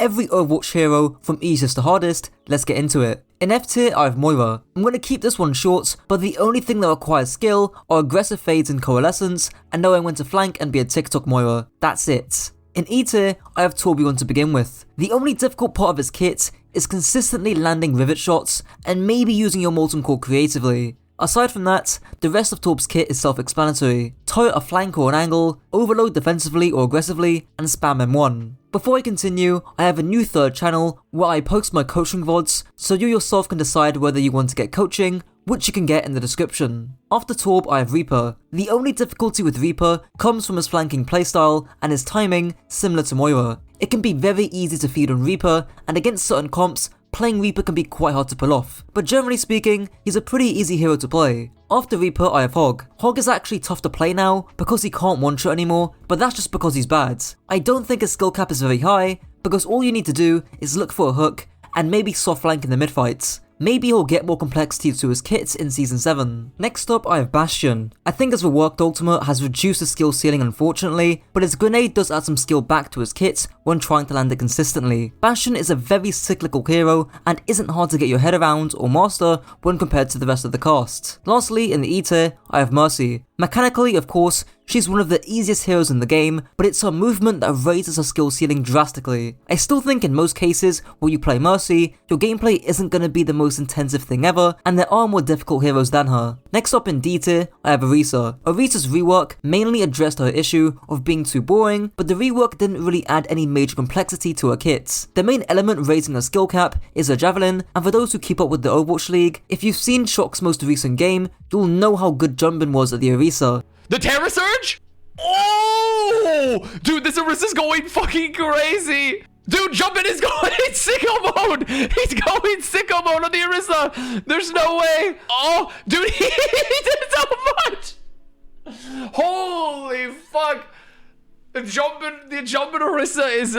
every Overwatch hero from easiest to hardest, let's get into it. In F tier, I have Moira. I'm going to keep this one short, but the only thing that requires skill are aggressive fades and coalescence, and knowing when to flank and be a TikTok Moira. That's it. In E tier, I have Torbjorn to begin with. The only difficult part of his kit is consistently landing rivet shots and maybe using your Molten Core creatively. Aside from that, the rest of Torb's kit is self-explanatory. Turret a flank or an angle, overload defensively or aggressively, and spam M1. Before I continue, I have a new third channel where I post my coaching VODs, so you yourself can decide whether you want to get coaching, which you can get in the description. After Torb, I have Reaper. The only difficulty with Reaper comes from his flanking playstyle and his timing, similar to Moira. It can be very easy to feed on Reaper, and against certain comps, playing Reaper can be quite hard to pull off, but generally speaking, he's a pretty easy hero to play. After Reaper, I have Hog. Hog is actually tough to play now because he can't one-shot anymore, but that's just because he's bad. I don't think his skill cap is very high, because all you need to do is look for a hook and maybe soft flank in the mid-fights. Maybe he'll get more complexity to his kits in Season 7. Next up, I have Bastion. I think his reworked ultimate has reduced his skill ceiling unfortunately, but his grenade does add some skill back to his kit when trying to land it consistently. Bastion is a very cyclical hero and isn't hard to get your head around or master when compared to the rest of the cast. Lastly, in the E tier, I have Mercy. Mechanically, of course, she's one of the easiest heroes in the game, but it's her movement that raises her skill ceiling drastically. I still think in most cases where you play Mercy, your gameplay isn't going to be the most intensive thing ever, and there are more difficult heroes than her. Next up in D tier, I have Orisa. Orisa's rework mainly addressed her issue of being too boring, but the rework didn't really add any major complexity to her kits. The main element raising her skill cap is her javelin, and for those who keep up with the Overwatch League, if you've seen Shock's most recent game, you'll know how good jumping was at the Orisa. The Terror Surge? Oh! Dude, this Orisa's going fucking crazy! Dude, Jumpin' is going sicko mode! He's going sicko mode on the Orisa! There's no way! Oh, dude, he did so much! Holy fuck! The Jumpin' Orisa is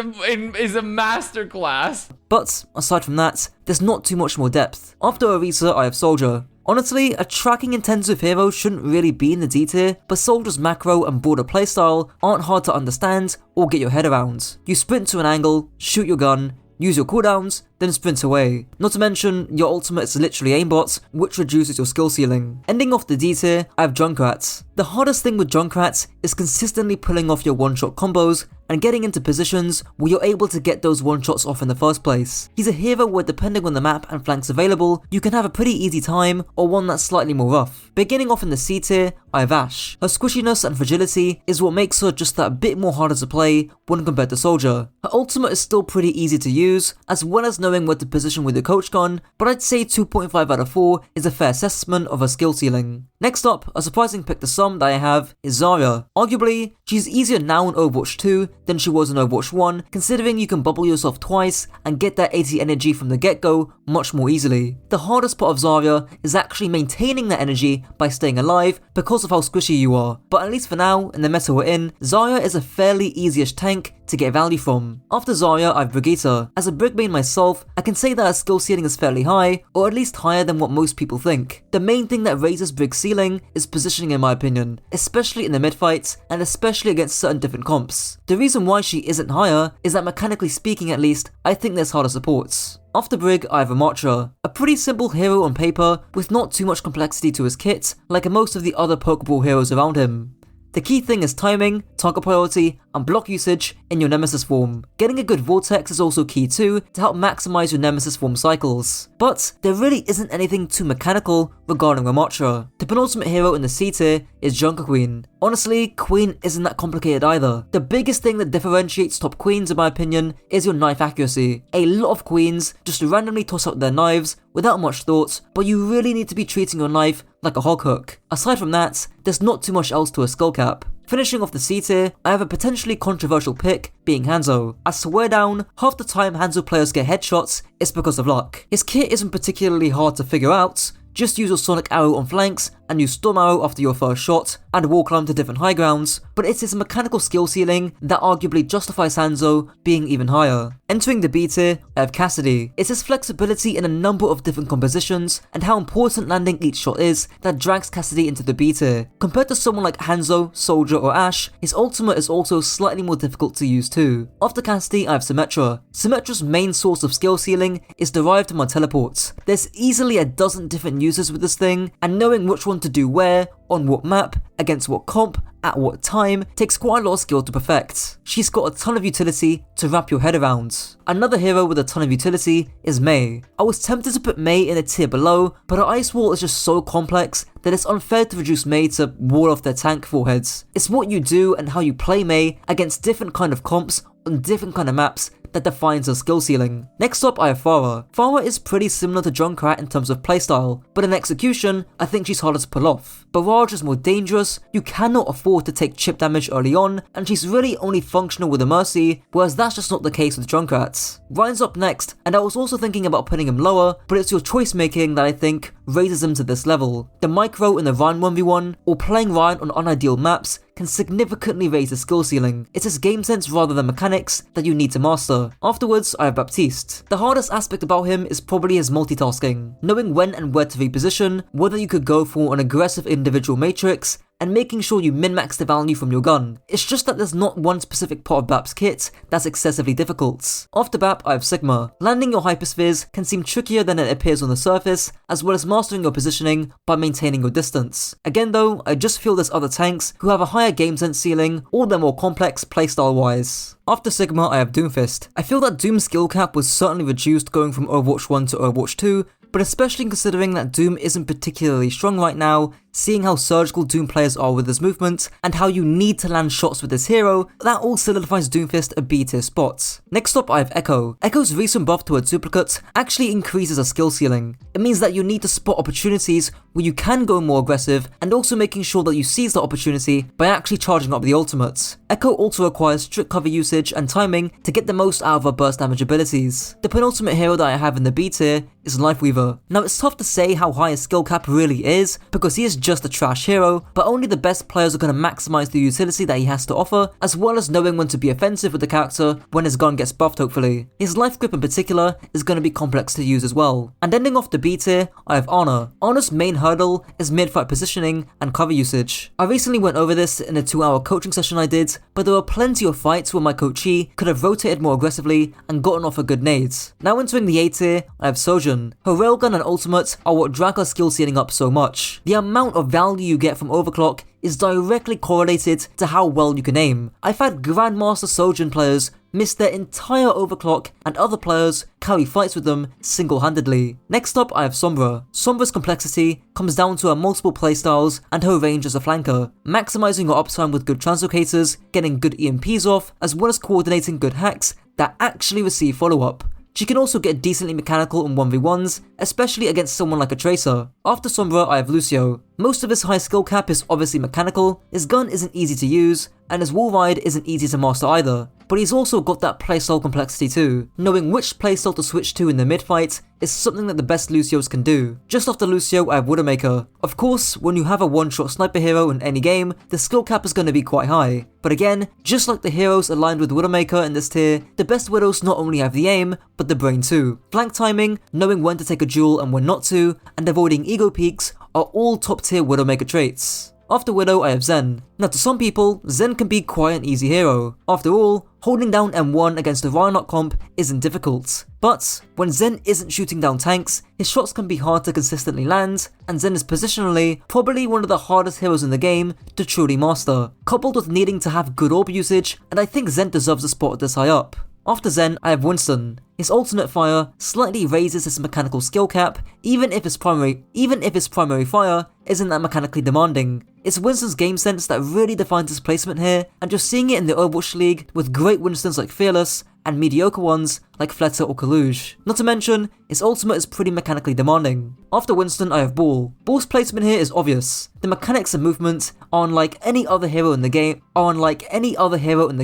a masterclass. But, aside from that, there's not too much more depth. After Orisa, I have Soldier. Honestly, a tracking intensive hero shouldn't really be in the D tier, but Soldier's macro and broader playstyle aren't hard to understand or get your head around. You sprint to an angle, shoot your gun, use your cooldowns, then sprint away. Not to mention, your ultimate is literally aimbot, which reduces your skill ceiling. Ending off the D tier, I have Junkrat. The hardest thing with Junkrat is consistently pulling off your one-shot combos and getting into positions where you're able to get those one-shots off in the first place. He's a hero where depending on the map and flanks available, you can have a pretty easy time or one that's slightly more rough. Beginning off in the C tier, I have Ashe. Her squishiness and fragility is what makes her just that bit more harder to play when compared to Soldier. Her ultimate is still pretty easy to use, as well as knowing where to position with your coach gun, but I'd say 2.5 out of 4 is a fair assessment of her skill ceiling. Next up, a surprising pick to some that I have is Zarya. Arguably, she's easier now in Overwatch 2 than she was in Overwatch 1, considering you can bubble yourself twice and get that 80 energy from the get-go much more easily. The hardest part of Zarya is actually maintaining that energy by staying alive because of how squishy you are, but at least for now, in the meta we're in, Zarya is a fairly easyish tank to get value from. After Zarya, I have Brigitte. As a Brig main myself, I can say that her skill ceiling is fairly high, or at least higher than what most people think. The main thing that raises Brig's ceiling is positioning in my opinion, especially in the mid-fights, and especially against certain different comps. The reason why she isn't higher is that mechanically speaking at least, I think there's harder supports. After Brig, I have Ramattra, a pretty simple hero on paper with not too much complexity to his kit, like most of the other Pokeball heroes around him. The key thing is timing, target priority, and block usage in your Nemesis form. Getting a good Vortex is also key too, to help maximize your Nemesis form cycles. But there really isn't anything too mechanical regarding Ramattra. The penultimate hero in the C tier is Junker Queen. Honestly, Queen isn't that complicated either. The biggest thing that differentiates top queens in my opinion is your knife accuracy. A lot of queens just randomly toss out their knives without much thought, but you really need to be treating your knife like a hog hook. Aside from that, there's not too much else to a skill cap. Finishing off the C tier, I have a potentially controversial pick, being Hanzo. I swear down, half the time Hanzo players get headshots, it's because of luck. His kit isn't particularly hard to figure out, just use your Sonic Arrow on flanks and use Storm Arrow after your first shot, and wall climb to different high grounds, but it's his mechanical skill ceiling that arguably justifies Hanzo being even higher. Entering the B tier, I have Cassidy. It's his flexibility in a number of different compositions and how important landing each shot is that drags Cassidy into the B tier. Compared to someone like Hanzo, Soldier or Ashe, his ultimate is also slightly more difficult to use too. After Cassidy, I have Symmetra. Symmetra's main source of skill ceiling is derived from her teleports. There's easily a dozen different uses with this thing, and knowing which one to do where, on what map, against what comp, at what time, takes quite a lot of skill to perfect. She's got a ton of utility to wrap your head around. Another hero with a ton of utility is Mei. I was tempted to put Mei in a tier below, but her ice wall is just so complex that it's unfair to reduce Mei to wall off their tank foreheads. It's what you do and how you play Mei against different kind of comps on different kind of maps that defines her skill ceiling. Next up, I have Pharah. Pharah is pretty similar to Junkrat in terms of playstyle, but in execution, I think she's harder to pull off. Barrage is more dangerous, you cannot afford to take chip damage early on, and she's really only functional with a Mercy, whereas that's just not the case with Junkrat. Ryan's up next, and I was also thinking about putting him lower, but it's your choice making that I think raises him to this level. The micro in the Ryan 1v1, or playing Ryan on unideal maps, can significantly raise the skill ceiling. It's his game sense rather than mechanics that you need to master. Afterwards, I have Baptiste. The hardest aspect about him is probably his multitasking. Knowing when and where to reposition, whether you could go for an aggressive individual matrix, and making sure you min-max the value from your gun. It's just that there's not one specific part of Bap's kit that's excessively difficult. After Bap, I have Sigma. Landing your hyperspheres can seem trickier than it appears on the surface, as well as mastering your positioning by maintaining your distance. Again though, I just feel there's other tanks who have a higher game sense ceiling, or they're more complex playstyle wise. After Sigma, I have Doomfist. I feel that Doom's skill cap was certainly reduced going from Overwatch 1 to Overwatch 2, but especially considering that Doom isn't particularly strong right now, seeing how surgical Doom players are with his movement, and how you need to land shots with this hero, that all solidifies Doomfist a B tier spot. Next up, I have Echo. Echo's recent buff to her duplicate actually increases her skill ceiling. It means that you need to spot opportunities where you can go more aggressive, and also making sure that you seize the opportunity by actually charging up the ultimate. Echo also requires strict cover usage and timing to get the most out of her burst damage abilities. The penultimate hero that I have in the B tier is Lifeweaver. Now it's tough to say how high his skill cap really is, because he is just a trash hero, but only the best players are going to maximize the utility that he has to offer, as well as knowing when to be offensive with the character when his gun gets buffed hopefully. His life grip in particular is going to be complex to use as well. And ending off the B tier, I have Ana. Ana's main hurdle is mid-fight positioning and cover usage. I recently went over this in a 2-hour coaching session I did, but there were plenty of fights where my coachee could have rotated more aggressively and gotten off a good nades. Now entering the A tier, I have Sojourn. Her railgun and ultimate are what drag her skill ceiling up so much. The amount of value you get from overclock is directly correlated to how well you can aim. I've had Grandmaster Sojourn players miss their entire overclock and other players carry fights with them single-handedly. Next up, I have Sombra. Sombra's complexity comes down to her multiple playstyles and her range as a flanker, maximizing your uptime with good translocators, getting good EMPs off, as well as coordinating good hacks that actually receive follow-up. She can also get decently mechanical in 1v1s, especially against someone like a Tracer. After Sombra, I have Lucio. Most of his high skill cap is obviously mechanical, his gun isn't easy to use, and his wall ride isn't easy to master either. But he's also got that playstyle complexity too. Knowing which playstyle to switch to in the mid-fight is something that the best Lucios can do. Just after Lucio, I have Widowmaker. Of course, when you have a one-shot sniper hero in any game, the skill cap is going to be quite high. But again, just like the heroes aligned with Widowmaker in this tier, the best Widows not only have the aim, but the brain too. Flank timing, knowing when to take a duel and when not to, and avoiding ego peaks are all top tier Widowmaker traits. After Widow, I have Zen. Now to some people, Zen can be quite an easy hero. After all, holding down M1 against a Reinhardt comp isn't difficult. But when Zen isn't shooting down tanks, his shots can be hard to consistently land, and Zen is positionally probably one of the hardest heroes in the game to truly master, coupled with needing to have good orb usage, and I think Zen deserves a spot this high up. After Zen, I have Winston. His alternate fire slightly raises his mechanical skill cap, even if his primary fire isn't that mechanically demanding. It's Winston's game sense that really defines his placement here, and you're seeing it in the Overwatch League with great Winstons like Fearless, and mediocre ones like Fletter or Kaluge. Not to mention, his ultimate is pretty mechanically demanding. After Winston, I have Ball. Ball's placement here is obvious. The mechanics and movement are unlike any other hero in the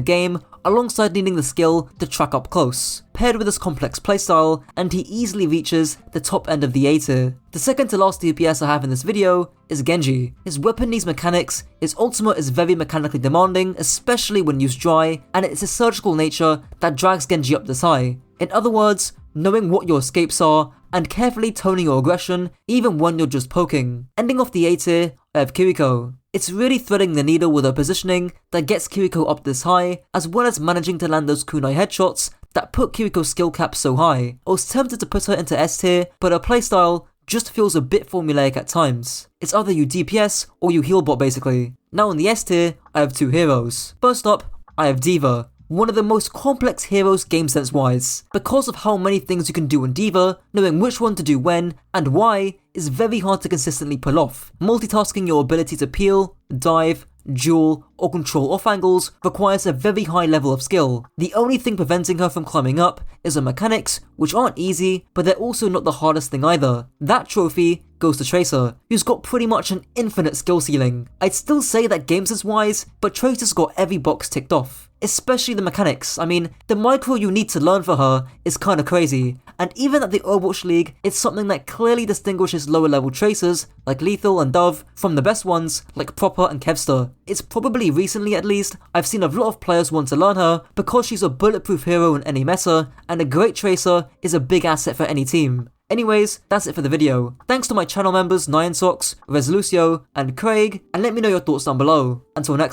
game, alongside needing the skill to track up close. Paired with his complex playstyle, and he easily reaches the top end of the A tier. The second to last DPS I have in this video is Genji. His weapon needs mechanics, his ultimate is very mechanically demanding, especially when used dry, and it's his surgical nature that drags Genji up this high. In other words, knowing what your escapes are, and carefully toning your aggression even when you're just poking. Ending off the A tier, I have Kiriko. It's really threading the needle with her positioning that gets Kiriko up this high, as well as managing to land those kunai headshots that put Kiriko's skill cap so high. I was tempted to put her into S tier, but her playstyle just feels a bit formulaic at times. It's either you DPS or you heal bot basically. Now in the S tier, I have two heroes. First up, I have D.Va. One of the most complex heroes game sense wise. Because of how many things you can do in D.Va, knowing which one to do when and why is very hard to consistently pull off. Multitasking your ability to peel, dive, duel, or control off angles requires a very high level of skill. The only thing preventing her from climbing up is her mechanics, which aren't easy, but they're also not the hardest thing either. That trophy goes to Tracer, who's got pretty much an infinite skill ceiling. I'd still say that game sense wise, but Tracer's got every box ticked off. Especially the mechanics. I mean, the micro you need to learn for her is kinda crazy, and even at the Overwatch League, it's something that clearly distinguishes lower level Tracers, like Lethal and Dove, from the best ones, like Proper and Kevster. It's probably recently at least, I've seen a lot of players want to learn her because she's a bulletproof hero in any meta, and a great Tracer is a big asset for any team. Anyways, that's it for the video. Thanks to my channel members Nyan Socks, Resolucio, and Craig, and let me know your thoughts down below. Until next time.